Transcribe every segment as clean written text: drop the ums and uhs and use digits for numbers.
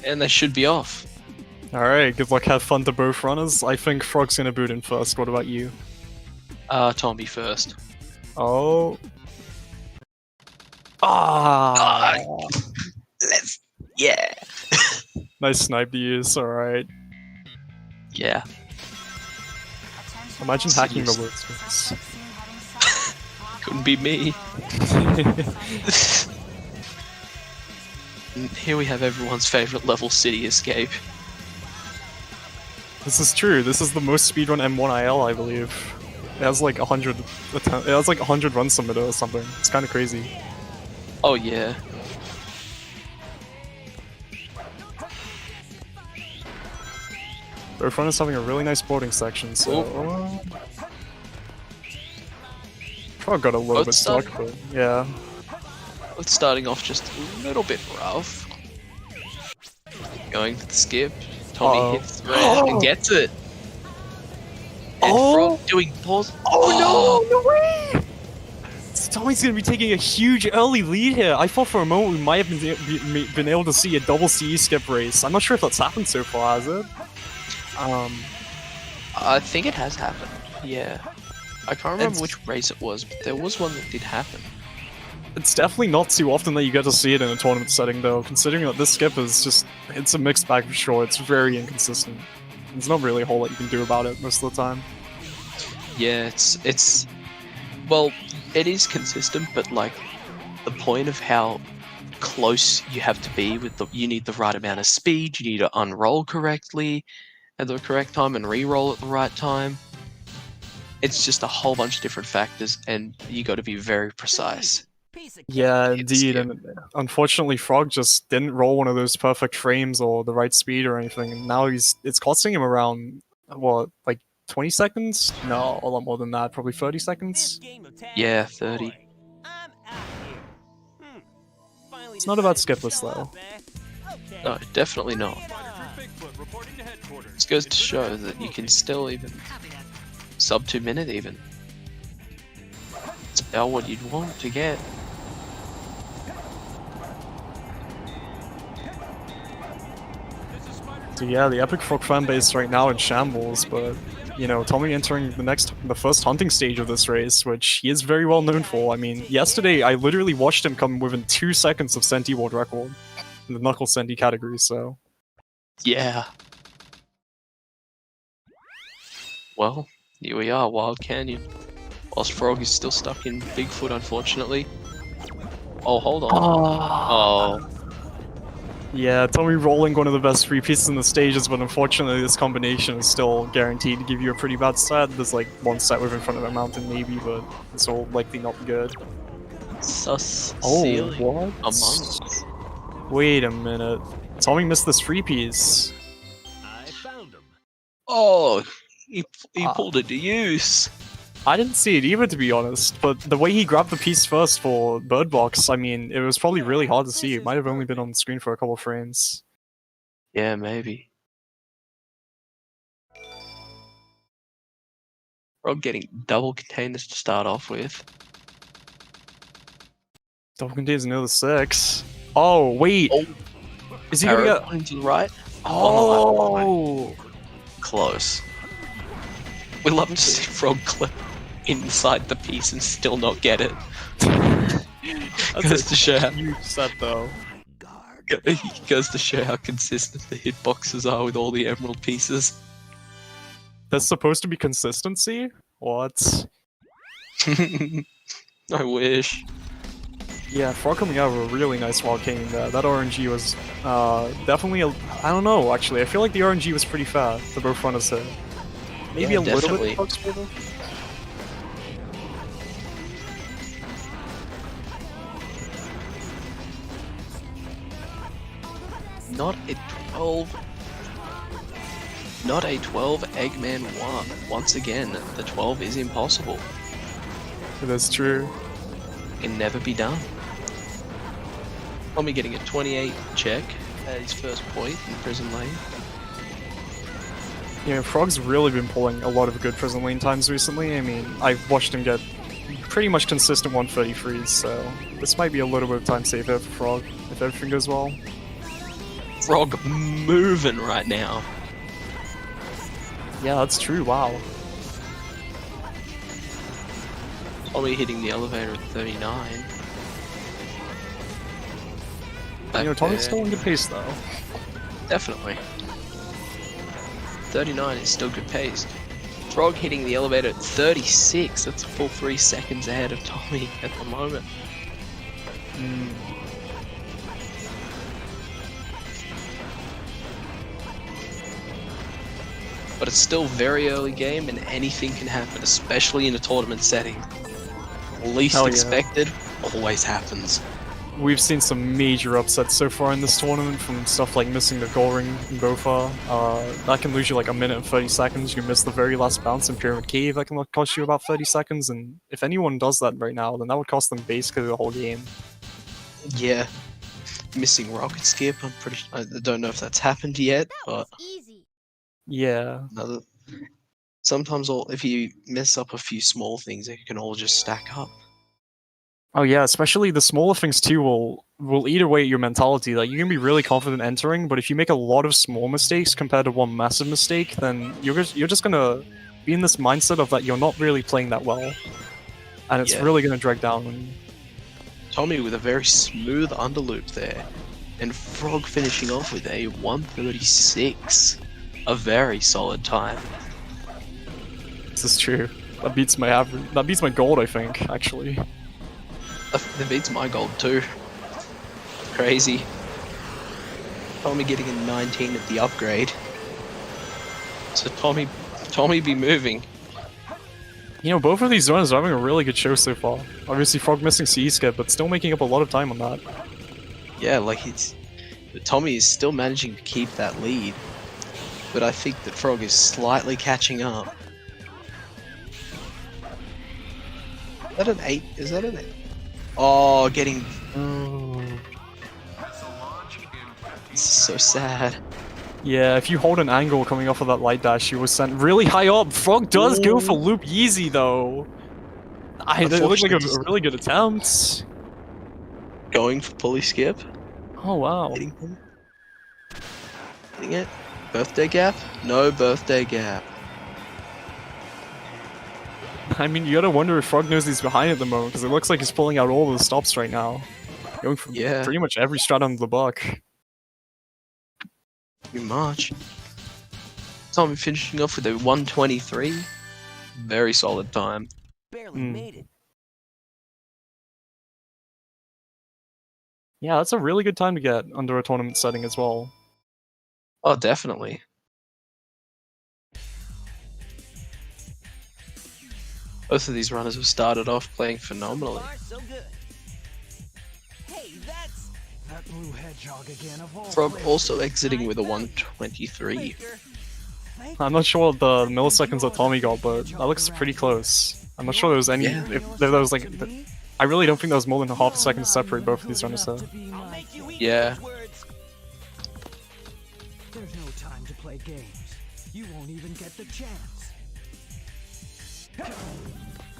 And they should be off. Alright, good luck, have fun to both runners. I think Frog's gonna boot in first. What about you? Tommy first. Oh. Ah! Let's. Yeah. Nice snipe to use, alright. Yeah. Imagine hacking the Seriously. loads. Couldn't be me. And here we have everyone's favorite level, City Escape. This is true, this is the most speedrun M1 IL, I believe. It has like 100 it has like 100 runs submitted or something. It's kinda crazy. Oh yeah. Both runners having a really nice boarding section, so... Frog got a little bit stuck, but yeah. It's starting off just a little bit rough. Going for the skip. Tommy hits the red and gets it. And Frog doing pause. Oh no, no way! Tommy's gonna be taking a huge early lead here. I thought for a moment we might have been able to see a double CE skip race. I'm not sure if that's happened so far, has it? I think it has happened. Yeah. I can't remember which race it was, but there was one that did happen. It's definitely not too often that you get to see it in a tournament setting, though, considering that this skip is just... It's a mixed bag for sure, it's very inconsistent. There's not really a whole lot you can do about it most of the time. Yeah, it's... Well, it is consistent, but like, the point of how close you have to be with the... You need the right amount of speed, you need to unroll correctly at the correct time and re-roll at the right time. It's just a whole bunch of different factors, and you got to be very precise. Yeah, indeed, and unfortunately Frog just didn't roll one of those perfect frames or the right speed or anything, and now it's costing him around, what, like 20 seconds? No, a lot more than that, probably 30 seconds? Yeah, 30. It's not about skipless though. No, definitely not. This goes to show that you can still even sub 2 minute even. It's about what you'd want to get. So yeah, the Epicfrog fanbase right now in shambles, but you know, Tommy entering the first hunting stage of this race, which he is very well known for. I mean, yesterday I literally watched him come within 2 seconds of Senti world record in the Knuckle Senti category, so... Yeah. Well, here we are, Wild Canyon. Whilst Frog is still stuck in Bigfoot, unfortunately. Oh, hold on. Oh. Yeah, Tommy rolling one of the best free pieces in the stages, but unfortunately this combination is still guaranteed to give you a pretty bad set. There's like one set within front of the mountain maybe, but it's all likely not good. Sus ceiling what? Among Us. Wait a minute. Tommy missed this free piece. I found him. Oh, he pulled it to use. I didn't see it either, to be honest, but the way he grabbed the piece first for Bird Box, I mean, it was probably really hard to see. It might have only been on the screen for a couple of frames. Yeah, maybe. Frog getting double containers to start off with. Double containers another 6. Oh, wait! Oh. Is he gonna get... Pointing to the right? Oh! Close. We love to see Frog clip inside the piece and still not get it. Goes to show how huge set though. Goes to show how consistent the hitboxes are with all the emerald pieces. That's supposed to be consistency? What? I wish. Yeah, Frog coming out with a really nice wild king there. That RNG was definitely I don't know actually. I feel like the RNG was pretty fair for both runners here. Maybe yeah, a little definitely. bit Frog's favor. Not a 12. Not a 12 Eggman 1. Once again, the 12 is impossible. That's true. Can never be done. Tommy getting a 28 check at his first point in Prison Lane. Yeah, Frog's really been pulling a lot of good prison lane times recently. I mean, I've watched him get pretty much consistent 133s, so this might be a little bit of time save here for Frog, if everything goes well. Frog moving right now. Yeah, that's true. Wow. Tommy hitting the elevator at 39. You know, Tommy's still in good pace though. Definitely. 39 is still good pace. Frog hitting the elevator at 36. That's a full 3 seconds ahead of Tommy at the moment. But it's still very early game and anything can happen, especially in a tournament setting. Least Hell yeah. expected always happens. We've seen some major upsets so far in this tournament, from stuff like missing the goal ring in Bofa. That can lose you like a minute and 30 seconds. You miss the very last bounce in Pyramid Cave, that can cost you about 30 seconds, and if anyone does that right now, then that would cost them basically the whole game. Yeah. Missing rocket skip, I don't know if that's happened yet, but Easy. Yeah. sometimes if you mess up a few small things, it can all just stack up. Oh yeah, especially the smaller things too will eat away at your mentality. Like, you can be really confident entering, but if you make a lot of small mistakes compared to one massive mistake, then you're just gonna be in this mindset of that you're not really playing that well, and it's Yeah. really gonna drag down when you... Tommy with a very smooth underloop there, and Frog finishing off with a 136. A very solid time. This is true. That beats my average. That beats my gold, I think, actually. That beats my gold too. Crazy. Tommy getting a 19 at the upgrade. So Tommy be moving. You know, both of these runners are having a really good show so far. Obviously, Frog missing CE skip, but still making up a lot of time on that. Yeah, like Tommy is still managing to keep that lead. But I think that Frog is slightly catching up. Is that an 8? Is that an 8? Oh, getting... Oh. It's so sad. Yeah, if you hold an angle coming off of that light dash, you was sent really high up. Frog does go for loop Yeezy though. It looked like a really good attempt. Going for pulley skip. Oh wow. Hitting him. Hitting it. Birthday gap? No birthday gap. I mean, you gotta wonder if Frog knows he's behind at the moment, because it looks like he's pulling out all the stops right now. Going for pretty much every strat under the buck. Pretty much. Tommy finishing off with a 123. Very solid time. Barely made it. Yeah, that's a really good time to get under a tournament setting as well. Oh, definitely. Both of these runners have started off playing phenomenally. So good. Hey, that's That blue hedgehog again of all Frog places. also exiting with a 123. I'm not sure what the milliseconds that Tommy got, but that looks pretty close. I'm not sure there was any... Yeah. If there was like... I really don't think there was more than half a second to separate both of these runners though. Yeah. There's no time to play games. You won't even get the chance.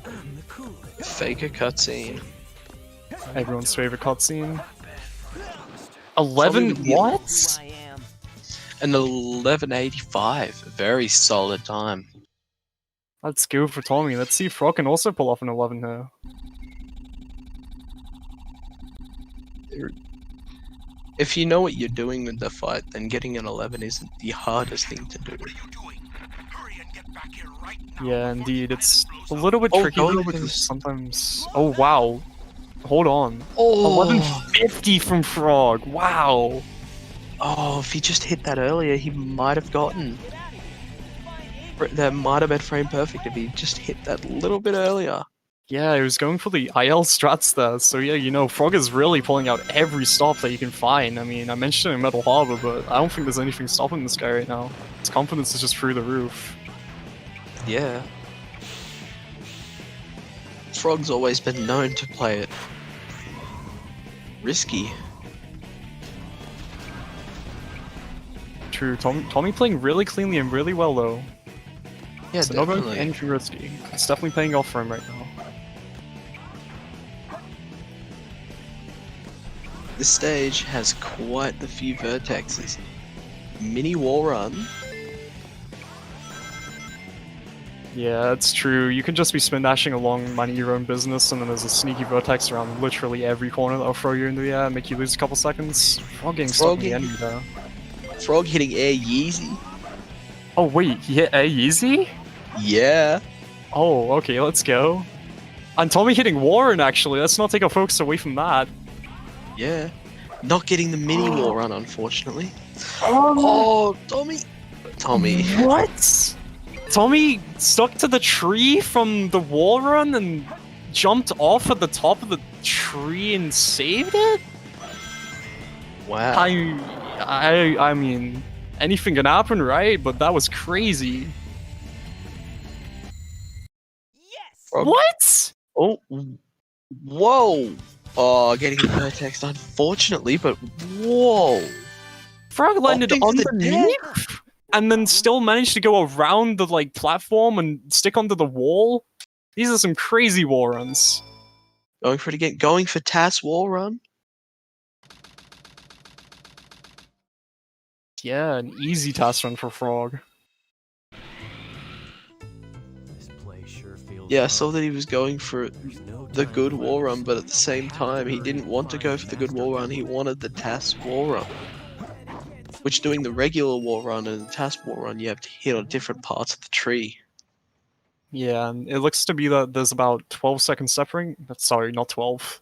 I'm the coolest. Faker cutscene. Everyone's favorite cutscene. 11? Tommy- What? I am. An 1185. Very solid time. Let's go for Tommy. Let's see if Frog can also pull off an 11 here. If you know what you're doing with the fight, then getting an 11 isn't the hardest thing to do. Yeah, indeed. It's a little bit Oh, tricky going though, for because this- sometimes... Oh, wow. Hold on. Oh, 1150 from Frog. Wow. oh, if he just hit that earlier, he might have gotten... That might have been frame perfect if he just hit that little bit earlier. Yeah, he was going for the IL strats there, so yeah, you know, Frog is really pulling out every stop that you can find. I mean, I mentioned it in Metal Harbor, but I don't think there's anything stopping this guy right now. His confidence is just through the roof. Yeah. Frog's always been known to play it risky. True, Tommy playing really cleanly and really well though. Yeah, So not going for definitely. anything risky. It's definitely paying off for him right now. This stage has quite the few vertexes. Mini wall run. Yeah, it's true. You can just be spin dashing along, minding your own business, and then there's a sneaky vertex around literally every corner that'll throw you into the air and make you lose a couple seconds. Frog getting stuck in the enemy there. Frog hitting air Yeezy. Oh wait, he hit A easy? Yeah. Oh, okay, let's go. And Tommy hitting Warren actually, let's not take our focus away from that. Yeah. Not getting the mini wall run, unfortunately. Oh, Tommy. Tommy. What? Tommy stuck to the tree from the wall run and jumped off at the top of the tree and saved it? Wow. I mean, anything can happen, right? But that was crazy. Yes! Frog. What? Oh. Whoa. Oh, getting the vertex, unfortunately, but whoa. Frog landed Opting for the underneath and then still managed to go around the like platform and stick onto the wall. These are some crazy wall runs. Going for it again. Going for TAS wall run. Yeah, an easy task run for Frog. This place sure feels Yeah, I wrong. saw that he was going for There's no the time good to wall let run, this but at the same time, he didn't want to go for the good wall run. He wanted the TAS wall run. Which, doing the regular wall run and the TAS wall run, you have to hit on different parts of the tree. Yeah, and it looks to be that there's about 12 seconds separating. Sorry, not 12.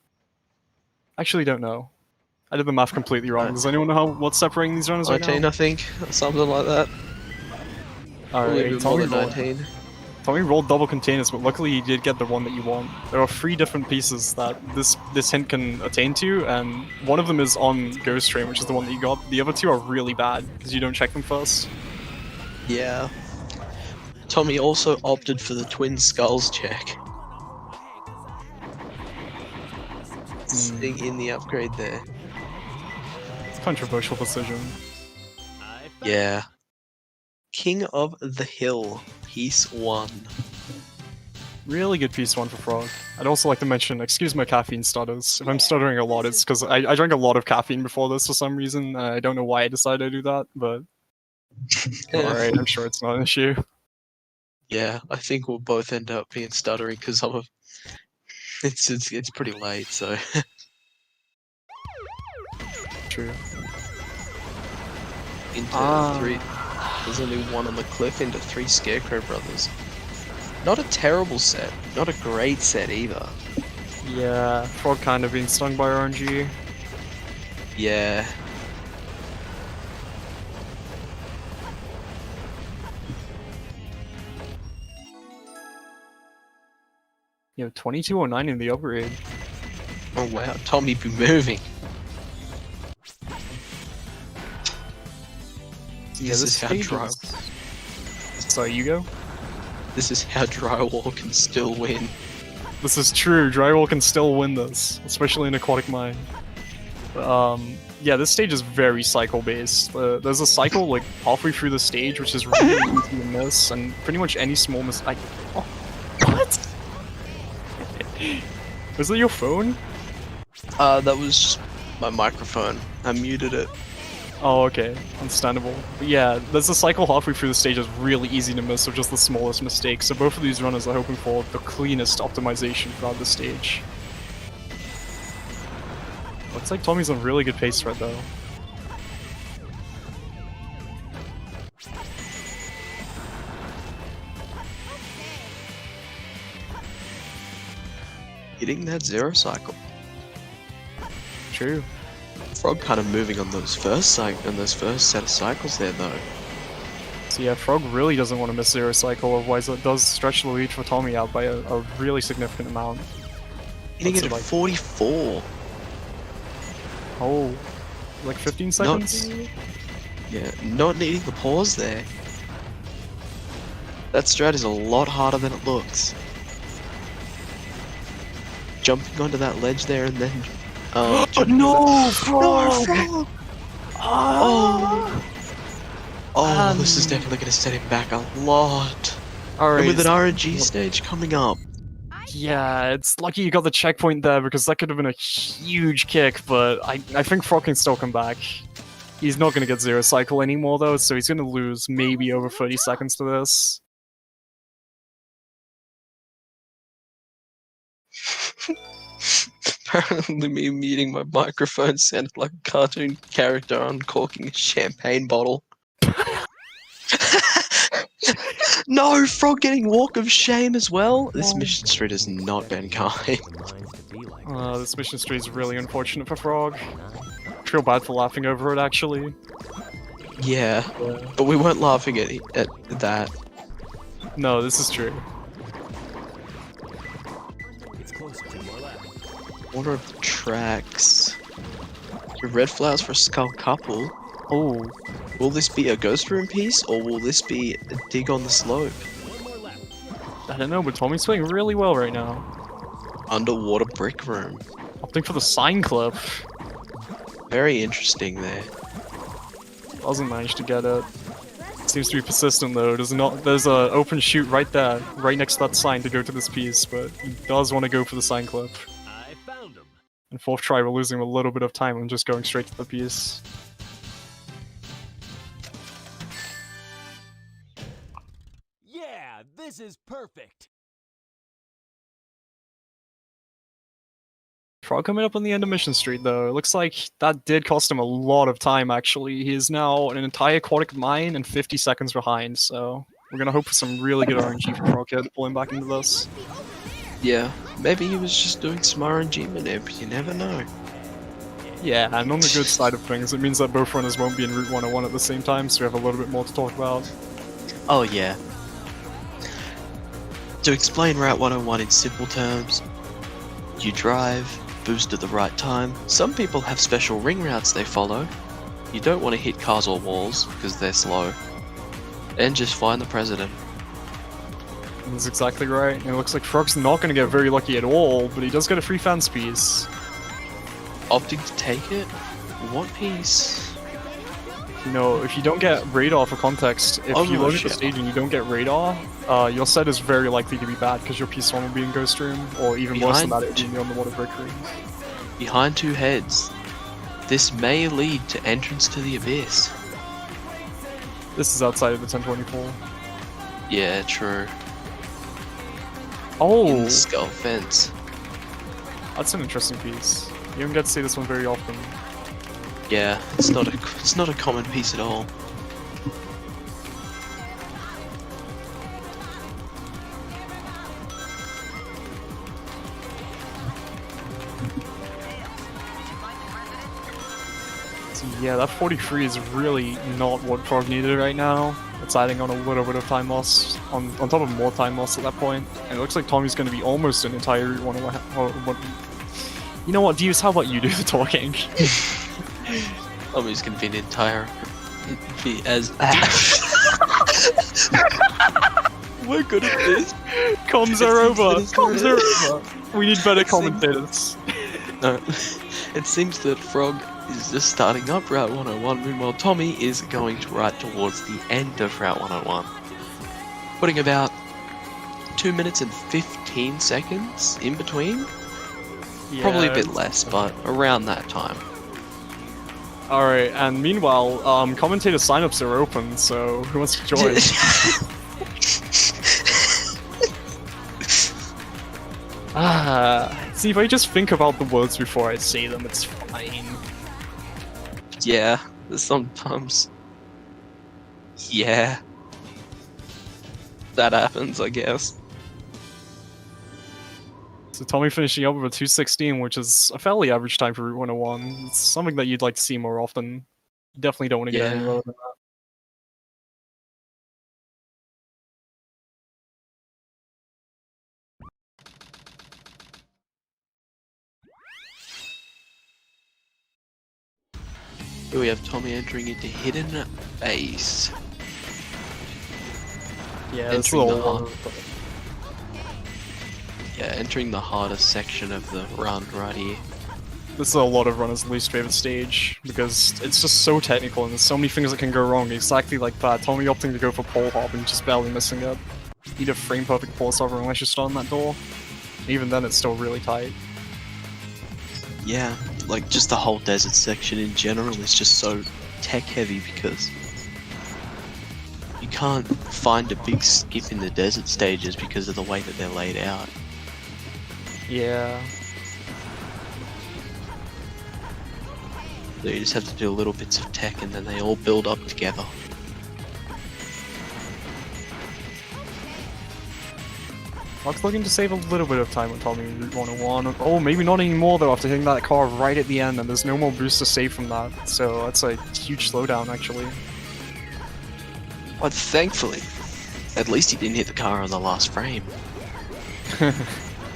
Actually, don't know. I did the math completely wrong. Does anyone know what's separating these runners right 19, now? I think. Something like that. A little Alright, bit more than Tommy 19. rolled double containers, but luckily he did get the one that you want. There are 3 different pieces that this hint can attain to, and one of them is on Ghost Train, which is the one that you got. The other 2 are really bad, because you don't check them first. Yeah. Tommy also opted for the twin skulls check. Sitting in the upgrade there. Controversial decision. Yeah. King of the Hill, Piece 1. Really good piece 1 for Frog. I'd also like to mention, excuse my caffeine stutters. If I'm stuttering a lot, it's because I drank a lot of caffeine before this for some reason. I don't know why I decided to do that, but alright, I'm sure it's not an issue. Yeah, I think we'll both end up being stuttering because I'm a... It's pretty late, so... True. into 3... There's only 1 on the cliff into 3 Scarecrow Brothers. Not a terrible set. Not a great set either. Yeah, Frog kind of being stung by RNG. Yeah. You know, 2209 in the upgrade. Oh wow, Tommy be moving. Yeah, This is how stage dry. is- Sorry, you go? This is how Drywall can still win. This is true, Drywall can still win this, especially in Aquatic Mine. Yeah, this stage is very cycle-based. There's a cycle, like, halfway through the stage, which is really easy to miss, and pretty much any small mistake... Oh, what? Was that your phone? That was just my microphone. I muted it. Oh, okay. Understandable. But yeah, there's a cycle halfway through the stage that's really easy to miss with just the smallest mistake, so both of these runners are hoping for the cleanest optimization throughout the stage. Looks like Tommy's on really good pace right though. Hitting that 0 cycle. True. Frog kind of moving on those first set of cycles there though. So yeah, Frog really doesn't want to miss 0 cycle, otherwise it does stretch the lead for Tommy out by a really significant amount. Hitting What's it it at like? 44. Oh, like 15 seconds? Yeah, not needing the pause there. That strat is a lot harder than it looks. Jumping onto that ledge there and then... No, Frog! Frog! Oh! Oh, this is definitely going to set him back a lot. And Alright, with an RNG stage coming up. Yeah, it's lucky you got the checkpoint there because that could have been a huge kick, but I think Frog can still come back. He's not going to get zero cycle anymore though, so he's going to lose maybe over 30 seconds to this. Apparently, me muting my microphone sounded like a cartoon character uncorking a champagne bottle. No, Frog getting walk of shame as well. This mission street has not been kind. This mission street is really unfortunate for Frog. I feel bad for laughing over it, actually. Yeah, but we weren't laughing at that. No, this is true. It's closer to your left. Order of the tracks. The red flowers for a skull couple. Oh, Will this be a ghost room piece, or will this be a dig on the slope? One more left. I don't know, but Tommy's playing really well right now. Underwater brick room. Opting for the sign clip. Very interesting there. Doesn't manage to get it. Seems to be persistent though. There's an open chute right there, right next to that sign to go to this piece, but he does want to go for the sign clip. I found him. And fourth try, we're losing a little bit of time and just going straight to the piece. Yeah, this is perfect. Frog coming up on the end of Mission Street though. It looks like that did cost him a lot of time actually. He is now an entire aquatic mine and 50 seconds behind, so we're gonna hope for some really good RNG from Frog here to pull him back into this. Yeah, maybe he was just doing some RNG manip, you never know. Yeah, and on the good side of things, it means that both runners won't be in Route 101 at the same time, so we have a little bit more to talk about. Oh yeah. To explain Route 101 in simple terms, you drive, boost at the right time. Some people have special ring routes they follow. You don't want to hit cars or walls because they're slow. And just find the president. That's exactly right. And it looks like Frog's not going to get very lucky at all, but he does get a free fence piece. Opting to take it? What piece? You know, if you don't get radar for context, if you load at the stage and you don't get radar, your set is very likely to be bad because your piece 1 will be in Ghost Room, or even worse than that, it will be on the Water Brick Room. Behind two heads. This may lead to entrance to the abyss. This is outside of the 1024. Yeah, true. Oh! In the skull fence. That's an interesting piece. You don't get to see this one very often. Yeah, it's not a common piece at all. So yeah, that 43 is really not what Frog needed right now. It's adding on a little bit of time loss, on top of more time loss at that point. And it looks like Tommy's going to be almost an entire Route 101. You know what, Deus, how about you do the talking? Tommy's gonna be an entire... be as... We're good at this. Comms are over! Comms are over! We need better commentators. No, it seems that Frog is just starting up Route 101, meanwhile Tommy is going right towards the end of Route 101. Putting about 2 minutes and 15 seconds in between. Yeah, Probably a bit less, but around that time. Alright, and meanwhile, commentator signups are open, so who wants to join? See, if I just think about the words before I say them, it's fine. Yeah, sometimes. Yeah. That happens, I guess. So Tommy finishing up with a 2:16, which is a fairly average time for Route 101. It's something that you'd like to see more often. You definitely don't want to get any lower than that. Here we have Tommy entering into Hidden Base. Yeah, that's a Entering the little entering the hardest section of the run right here. This is a lot of runners' least favorite stage, because it's just so technical and there's so many things that can go wrong, exactly like that. Tommy opting to go for pole hop and just barely missing it. You need a frame perfect pole stopper unless you're starting that door. Even then, it's still really tight. Yeah, like just the whole desert section in general is just so tech heavy because you can't find a big skip in the desert stages because of the way that they're laid out. Yeah. So you just have to do little bits of tech and then they all build up together. Frog's looking to save a little bit of time on Tommy Route 101. Oh, maybe not anymore though after hitting that car right at the end, and there's no more boost to save from that. So that's a huge slowdown actually. But thankfully, at least he didn't hit the car on the last frame.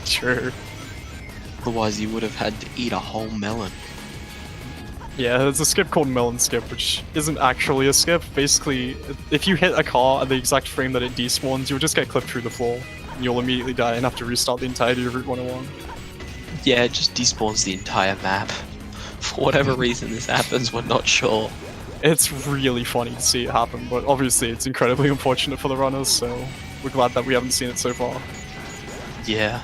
Sure. Otherwise he would have had to eat a whole melon. Yeah, there's a skip called Melon Skip, which isn't actually a skip. Basically, if you hit a car at the exact frame that it despawns, you'll just get clipped through the floor. And you'll immediately die and have to restart the entirety of Route 101. Yeah, it just despawns the entire map. For whatever reason this happens, we're not sure. It's really funny to see it happen, but obviously it's incredibly unfortunate for the runners, so we're glad that we haven't seen it so far. Yeah.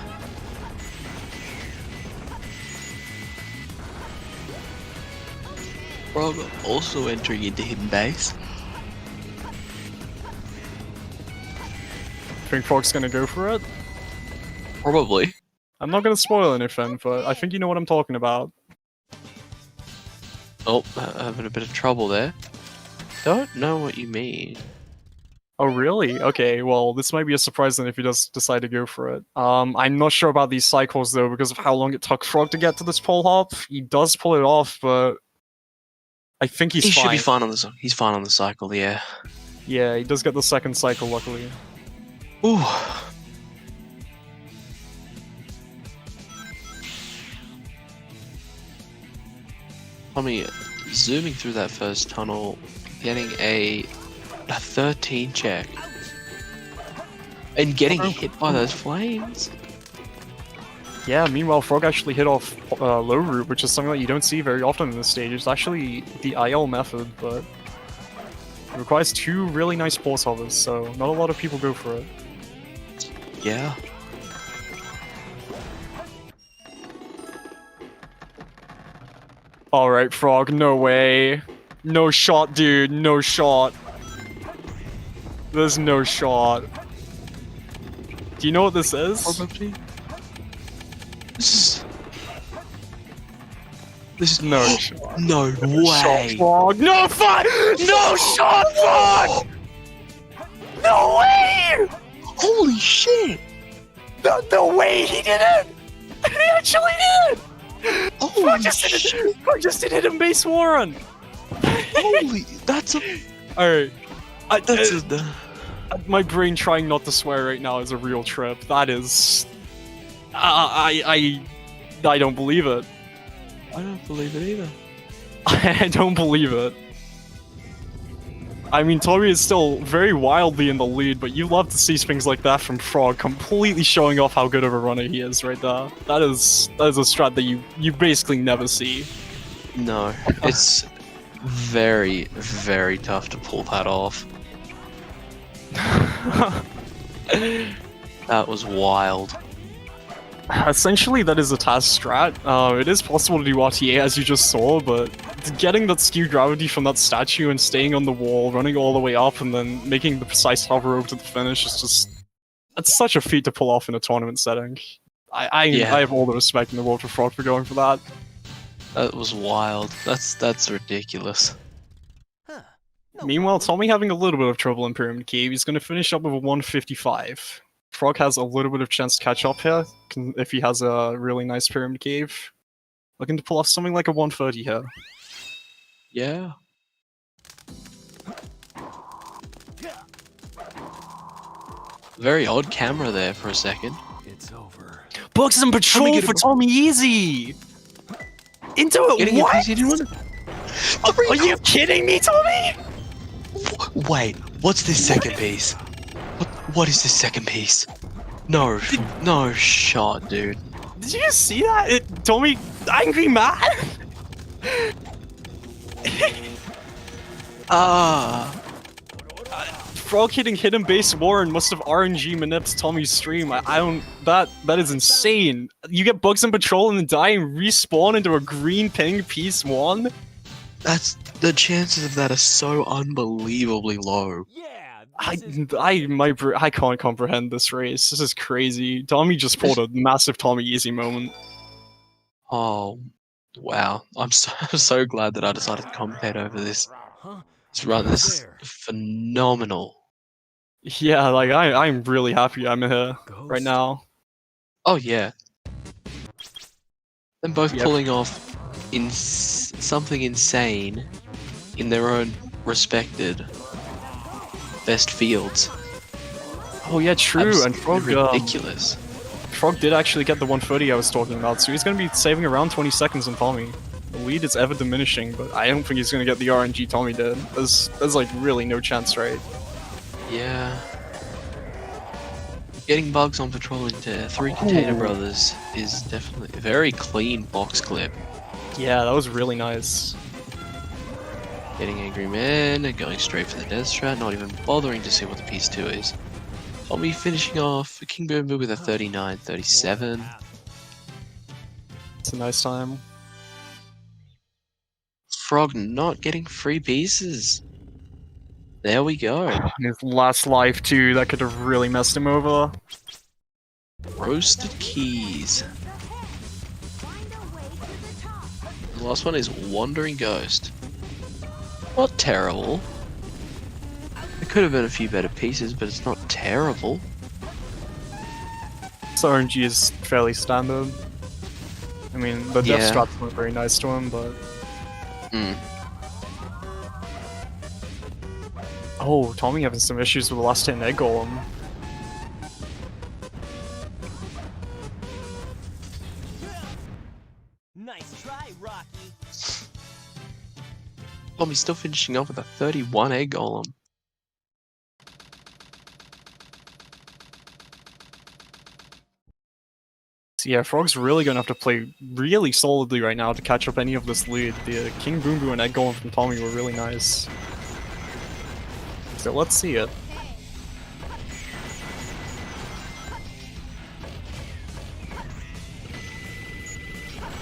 Frog also entering into Hidden Base. Think Frog's gonna go for it? Probably. I'm not gonna spoil anything, but I think you know what I'm talking about. Oh, having a bit of trouble there. Don't know what you mean. Oh really? Okay, well this might be a surprise then if he does decide to go for it. I'm not sure about these cycles though because of how long it took Frog to get to this pole hop. He does pull it off, but I think he's He fine. should be fine on the he's fine on the cycle, yeah. Yeah, he does get the second cycle luckily. Ooh. Tommy, zooming through that first tunnel, getting a 13 check. And getting hit by those flames. Yeah, meanwhile Frog actually hit off low route, which is something that you don't see very often in this stage. It's actually the IL method, but it requires two really nice pulse hovers, so not a lot of people go for it. Yeah. Alright, Frog, no way. No shot, dude, no shot. There's no shot. Do you know what this is? Probably. This is No shot. no Shot, way. Frog. No fun! No shot, Frog! No way! Holy shit! No way he did it! He actually did! Holy Frog just did hit him base Warren! Holy, that's a Alright. that's a My brain trying not to swear right now is a real trip. That is... I don't believe it. I don't believe it either. I don't believe it. I mean, Tommy is still very wildly in the lead, but you love to see things like that from Frog, completely showing off how good of a runner he is right there. That is a strat that you basically never see. No, it's very, very tough to pull that off. That was wild. Essentially, that is a task strat. It is possible to do RTA as you just saw, but getting that skew gravity from that statue and staying on the wall, running all the way up, and then making the precise hover over to the finish is just... It's such a feat to pull off in a tournament setting. I have all the respect in the world for Frog for going for that. That was wild. That's ridiculous. Huh. No Meanwhile, problem. Tommy having a little bit of trouble in Pyramid Cave. He's going to finish up with a 155. Frog has a little bit of chance to catch up here if he has a really nice Pyramid Cave. Looking to pull off something like a 130 here. Yeah. Very odd camera there for a second. It's over. Books and Patrol get for it. TommyeAsy! Into it, Getting what? it, he didn't want to. Are you kidding me, Tommy? Wait, what's this second piece? What is this second piece? No shot, dude. Did you just see that? Tommy, angry mad? Frog hitting hidden base Warren must have RNG manipped Tommy's stream. I don't. That is insane. You get bugs in patrol and then die and respawn into a green ping piece 1. That's the chances of that are so unbelievably low. Yeah, I can't comprehend this race. This is crazy. Tommy just pulled a massive TommyeAsy moment. Oh, wow! I'm so glad that I decided to commentate over this. Huh? This run is phenomenal. Yeah, like I'm really happy I'm here right now. Oh yeah. Them both Yep. pulling off something insane in their own respected best fields. Oh yeah, true. And Absolutely Frog, ridiculous. Frog did actually get the 130 I was talking about, so he's gonna be saving around 20 seconds on Tommy. The lead is ever diminishing, but I don't think he's gonna get the RNG Tommy did. There's like really no chance, right? Yeah. Getting bugs on patrol into 3 Container Brothers is definitely a very clean box clip. Yeah, that was really nice. Getting Angry Man and going straight for the Death Strat, not even bothering to see what the piece 2 is. Tommy finishing off King Boom Boom with a 39-37. It's a nice time. Frog not getting free pieces. There we go. And his last life too, that could have really messed him over. Roasted Keys. The last one is Wandering Ghost. Not terrible. There could have been a few better pieces, but it's not terrible. So RNG is fairly standard. I mean, the death Yeah. strats weren't very nice to him, but... Oh, Tommy having some issues with the last hit egg golem. Nice try, Rocky. Tommy's still finishing off with a 31 egg golem. So yeah, Frog's really gonna have to play really solidly right now to catch up any of this lead. The King Boom Boom and egg golem from Tommy were really nice. So let's see it.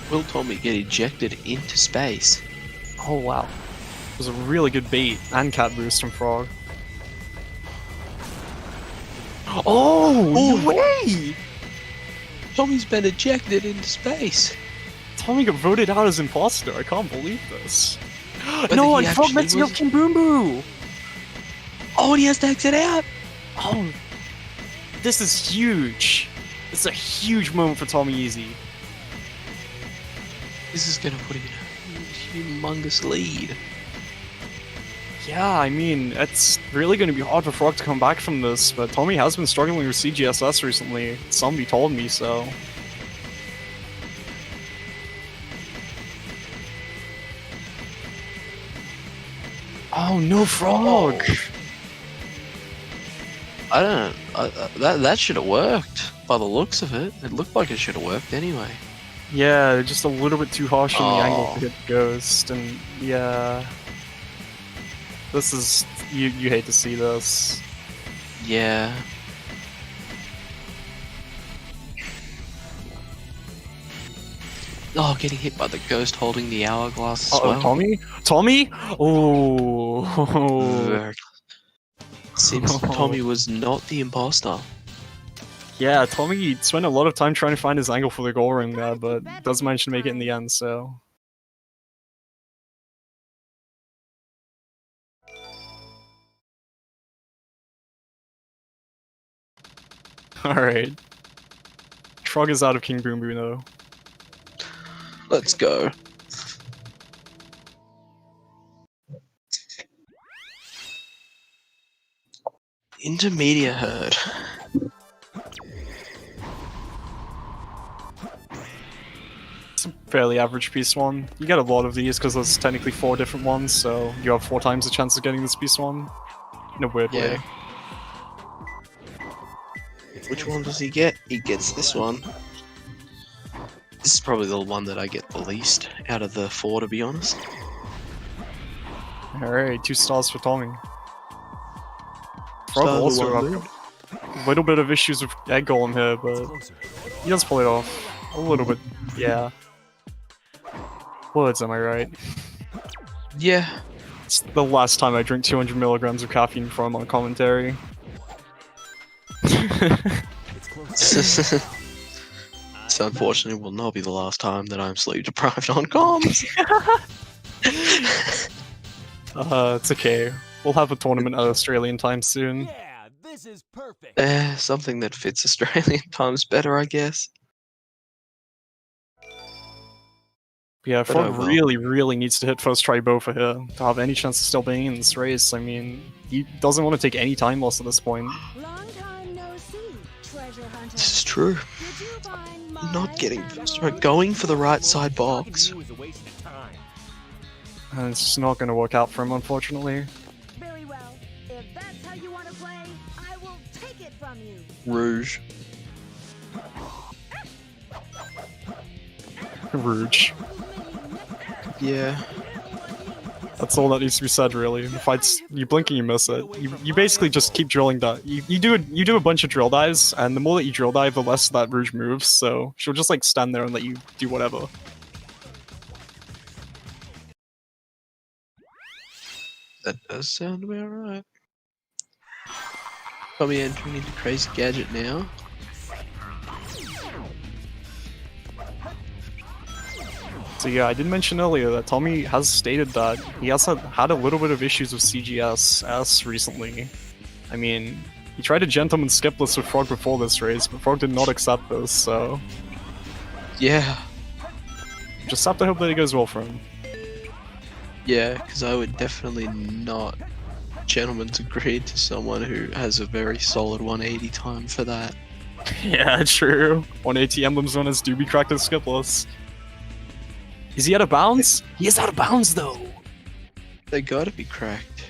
Will Tommy get ejected into space? Oh wow. It was a really good bait and cat boost from Frog. Oh, no way! Tommy's been ejected into space. Tommy got voted out as imposter. I can't believe this. But No, he and Frog actually messing up was- King Boom Boo! Oh, and he has to exit out. Oh, this is huge. This is a huge moment for TommyeAsy. This is gonna put him in a humongous lead. Yeah, I mean, it's really going to be hard for Frog to come back from this, but Tommy has been struggling with CGSS recently. Somebody told me so. Oh, no Frog! I don't. That should have worked by the looks of it. It looked like it should have worked anyway. Yeah, just a little bit too harsh on the angle Oh. to hit Ghost, and yeah... This is... You hate to see this. Yeah. Oh, getting hit by the ghost holding the hourglass as Uh-oh, well. Tommy? Tommy? Oh. Very- Seems Tommy was not the imposter. Yeah, Tommy spent a lot of time trying to find his angle for the goal ring there, but does manage to make it in the end, so... Alright. Frog is out of King Boom Boom though. Let's go. Intermediate herd. It's a fairly average piece one. You get a lot of these because there's technically 4 different ones, so you have 4 times the chance of getting this piece one. In a weird way. Yeah. Which one does he get? He gets this one. This is probably the one that I get the least out of the 4, to be honest. Alright, 2 stars for Tommy. Frog So also one have a little bit of issues with Egg Golem here, but he does pull it off. A little bit, yeah. Words, am I right? Yeah. It's the last time I drink 200 milligrams of caffeine before I'm on commentary. This unfortunately will not be the last time that I'm sleep deprived on comms. It's okay. We'll have a tournament at Australian time soon. Yeah, this is perfect. Something that fits Australian times better, I guess. Yeah, But Frog oh well. really needs to hit first try bow for here to have any chance of still being in this race. I mean, he doesn't want to take any time loss at this point. Long time no see, treasure hunter. This is true. Did you find my Not getting treasure first try, hunt? going for the right side box. Talking to you is a waste of time. And it's just not going to work out for him, unfortunately. Very well. If that's how you want to play, I will take it from you. Rouge. Rouge. Yeah. That's all that needs to be said, really. If you blink and you miss it, you basically just keep drilling that. You do a bunch of drill dives, and the more that you drill dive, the less that Rouge moves. So she'll just like stand there and let you do whatever. That does sound about right. Probably entering into Crazy Gadget now. So yeah, I did mention earlier that Tommy has stated that he has had a little bit of issues with CGS recently. I mean, he tried a gentleman skip list with Frog before this race, but Frog did not accept this, so Yeah. just have to hope that it goes well for him. Yeah, because I would definitely not gentleman's agreed to someone who has a very solid 180 time for that. Yeah, true. 180 emblems on his do be cracked as skip lists. Is he out of bounds? He is out of bounds though! They gotta be cracked.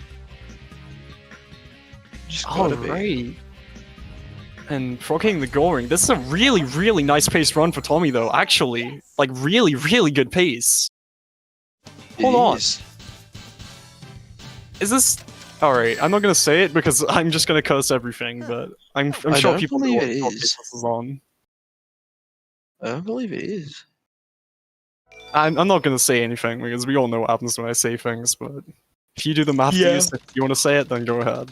Just gotta be. Alright. And Frog hitting the goal ring. This is a really nice paced run for Tommy though, actually. Like really good pace. Hold on. Is. Is this... Alright, I'm not gonna say it because I'm just gonna curse everything, but I'm I sure don't people believe know it what is. this is on. I don't believe it is. I'm not gonna say anything because we all know what happens when I say things, but if you do the math, Yeah. if you want to say it, then go ahead.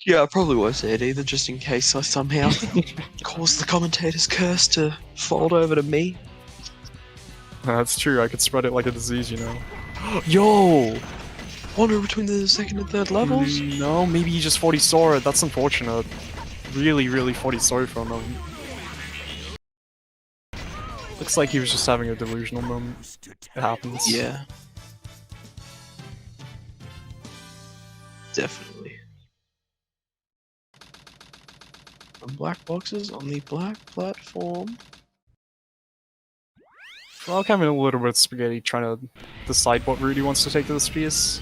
Yeah, I probably won't say it either, just in case I somehow cause the commentator's curse to fold over to me. That's true, I could spread it like a disease, you know. Yo! Wander between the second and third levels? No, maybe he just thought he saw it. That's unfortunate. Really thought he saw it from him. Looks like he was just having a delusional moment. It happens. Yeah. Definitely. Black boxes on the black platform. Frog having a little bit of spaghetti trying to decide what route he wants to take to this piece.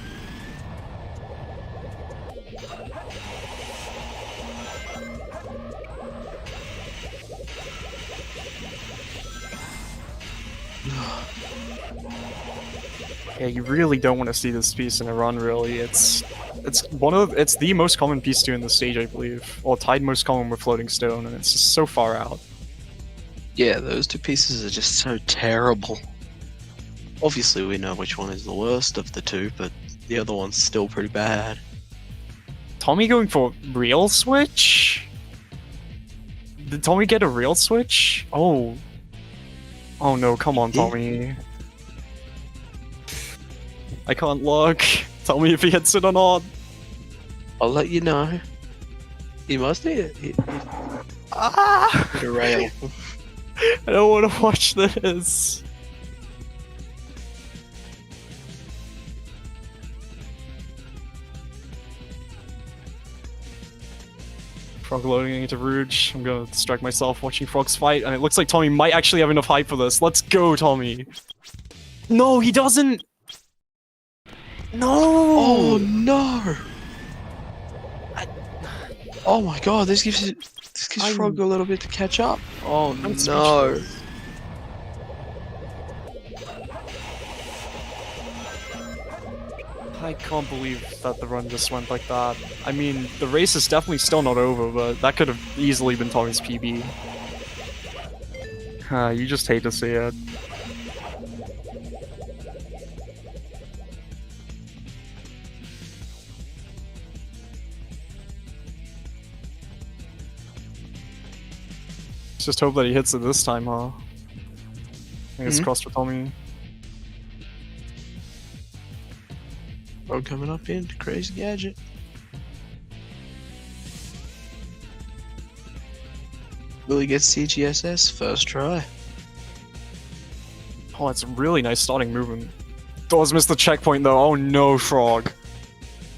Yeah, you really don't want to see this piece in a run, really. It's the most common piece to in the stage, I believe. Or tied most common with Floating Stone, and it's just so far out. Yeah, those two pieces are just so terrible. Obviously, we know which one is the worst of the two, but the other one's still pretty bad. Tommy going for real switch? Did Tommy get a real switch? Oh. Oh no, come on, Tommy. I can't look. Tell me if he hits it or not. I'll let you know. He must need it. Ah! Hit a rail. I don't want to watch this. Frog loading into Rouge. I'm gonna distract myself watching Frog's fight, and it looks like Tommy might actually have enough hype for this. Let's go, Tommy. No, he doesn't. No. Oh no! Oh my god, this gives Frog a little bit to catch up. Oh no! speechless. I can't believe that the run just went like that. I mean, the race is definitely still not over, but that could have easily been Tommy's PB. You just hate to see it. Let's just hope that he hits it this time, huh? I think it's crossed for Tommy. Frog coming up in Crazy Gadget. Will he get CGSS first try? Oh, that's a really nice starting movement. Does miss the checkpoint though. Oh no, Frog.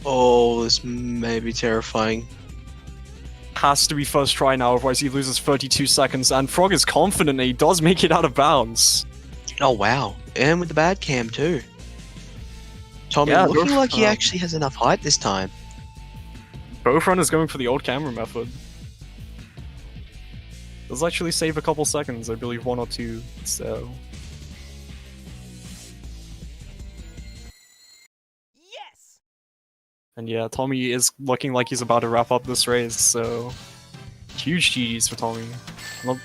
Oh, this may be terrifying. Has to be first try now, otherwise he loses 32 seconds, and Frog is confident that he does make it out of bounds. Oh wow, and with the bad cam too. Tommy Yeah, looking both- like he actually has enough height this time. Both runners going for the old camera method. Does actually save a couple seconds, I believe 1 or 2, so... Yes! And yeah, Tommy is looking like he's about to wrap up this race, so... Huge GG's for Tommy.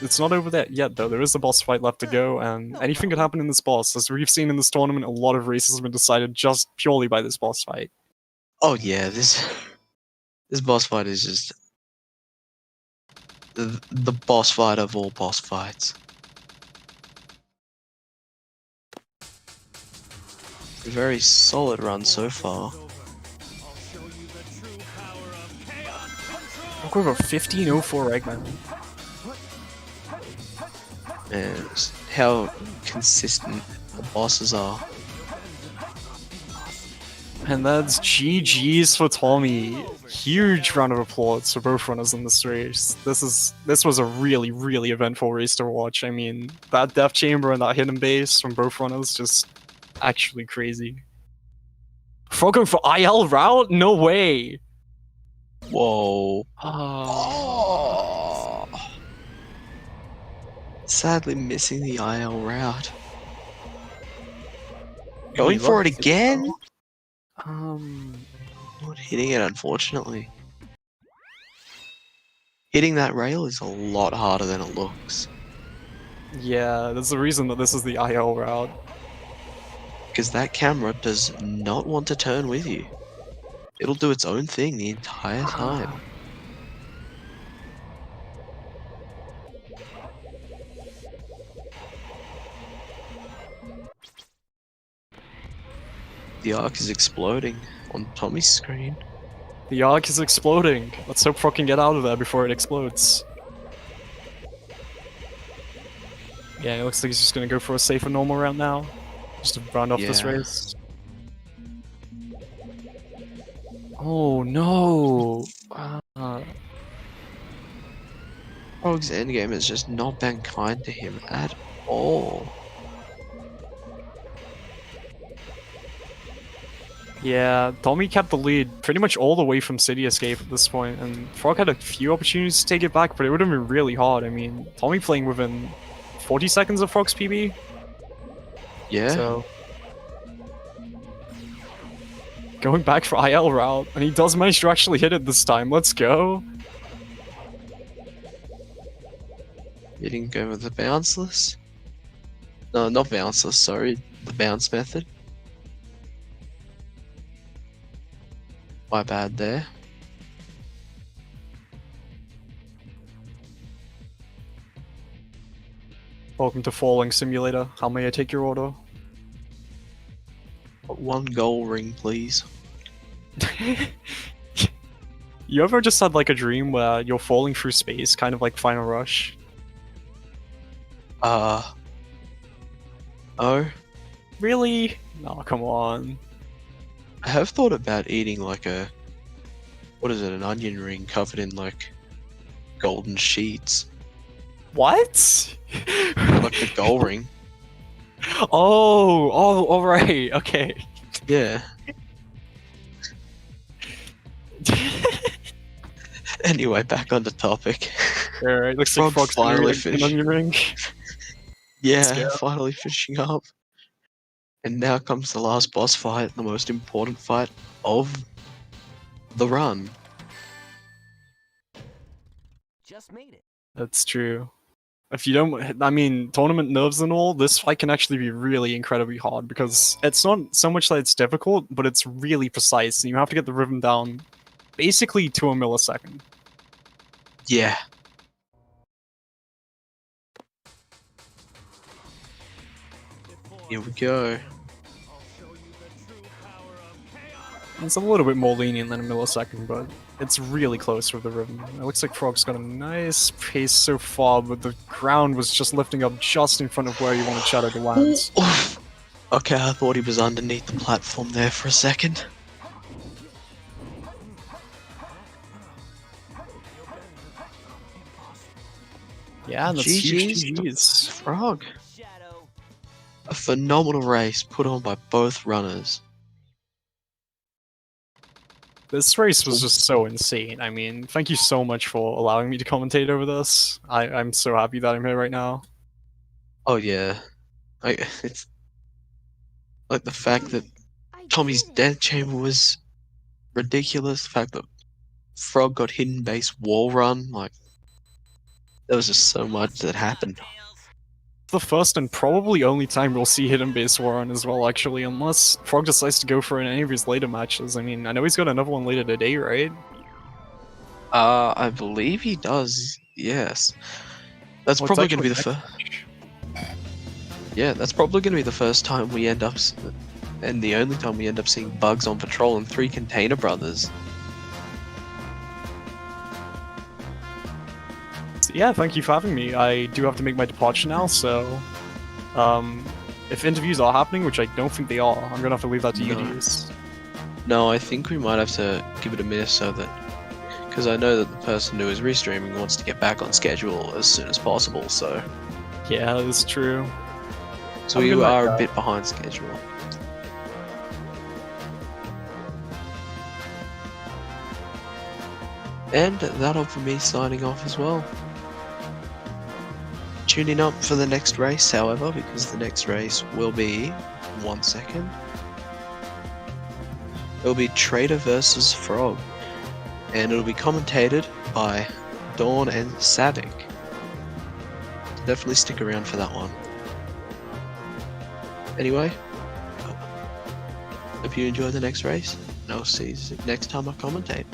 It's not over there yet though, there is a boss fight left to go, and anything could happen in this boss. As we've seen in this tournament, a lot of races have been decided just purely by this boss fight. Oh yeah, this boss fight is just the boss fight of all boss fights. A very solid run so far. Look over 1504 Eggman. And just how consistent the bosses are. And that's GG's for Tommy. Huge round of applause for both runners in this race. This was a really, really eventful race to watch. I mean, that death chamber and that hidden base from both runners, just actually crazy. Frog going for IL route? No way! Whoa. Oh. Sadly missing the IL route. Going for it again? Not hitting it, unfortunately. Hitting that rail is a lot harder than it looks. Yeah, there's a reason that this is the IL route. Because that camera does not want to turn with you. It'll do its own thing the entire time. The arc is exploding on Tommy's screen. The arc is exploding. Let's hope Frog can get out of there before it explodes. Yeah, it looks like he's just gonna go for a safer normal round now. Just to round off this Yeah. race. Oh no! Frog's endgame has just not been kind to him at all. Yeah, Tommy kept the lead pretty much all the way from City Escape at this point, and Frog had a few opportunities to take it back, but it would have been really hard. I mean, Tommy playing within 40 seconds of Frog's PB. Yeah. So going back for IL route, and he does manage to actually hit it this time. Let's go. He didn't go with the bounceless. No, not bounceless, sorry. The bounce method. My bad there. Welcome to Falling Simulator. How may I take your order? One goal ring, please. You ever just had like a dream where you're falling through space, kind of like Final Rush? Oh. Really? No, come on. I have thought about eating like a... What is it, an onion ring covered in like golden sheets. What? Like the goal ring. Oh, alright, okay. Yeah. Anyway, back on the topic. Alright, looks like Frog Frog's finally finally finished. on your ring. Yeah, go. finally finishing up. And now comes the last boss fight, the most important fight of the run. Just made it. That's true. If you don't, I mean, tournament nerves and all, this fight can actually be really incredibly hard because it's not so much that it's difficult, but it's really precise, and you have to get the rhythm down basically to a millisecond. Yeah. Here we go. It's a little bit more lenient than a millisecond, but it's really close with the rhythm. It looks like Frog's got a nice pace so far, but the ground was just lifting up just in front of where you wanted Shadow to land. Okay, I thought he was underneath the platform there for a second. Yeah, and that's huge GG's to GG's. Frog. Shadow. A phenomenal race put on by both runners. This race was just so insane. I mean, thank you so much for allowing me to commentate over this. I'm so happy that I'm here right now. Oh yeah, it's like the fact that I Tommy's did it. death chamber was ridiculous. The fact that Frog got hidden base wall run, like there was just so much that happened. The first and probably only time we'll see Hidden Base Warren as well, actually, unless Frog decides to go for it in any of his later matches. I mean, I know he's got another one later today, right? I believe he does. Yes, that's Well, probably it's going to be the actually first. Yeah, that's probably going to be the first time we end up, and the only time we end up seeing Bugs on patrol and 3 Container Brothers. Yeah, thank you for having me. I do have to make my departure now, so if interviews are happening, which I don't think they are, I'm gonna have to leave that to you to No. use. No, I think we might have to give it a miss so that, because I know that the person who is restreaming wants to get back on schedule as soon as possible. So Yeah, that's true. so Have a we good night, are a guys. bit behind schedule. And that'll be me signing off as well. Tune in up for the next race, however, because the next race will be 1 second. It'll be Trader versus Frog, and it'll be commentated by Dawn and Savic. Definitely stick around for that one. Anyway, hope you enjoy the next race, and I'll see you next time I commentate.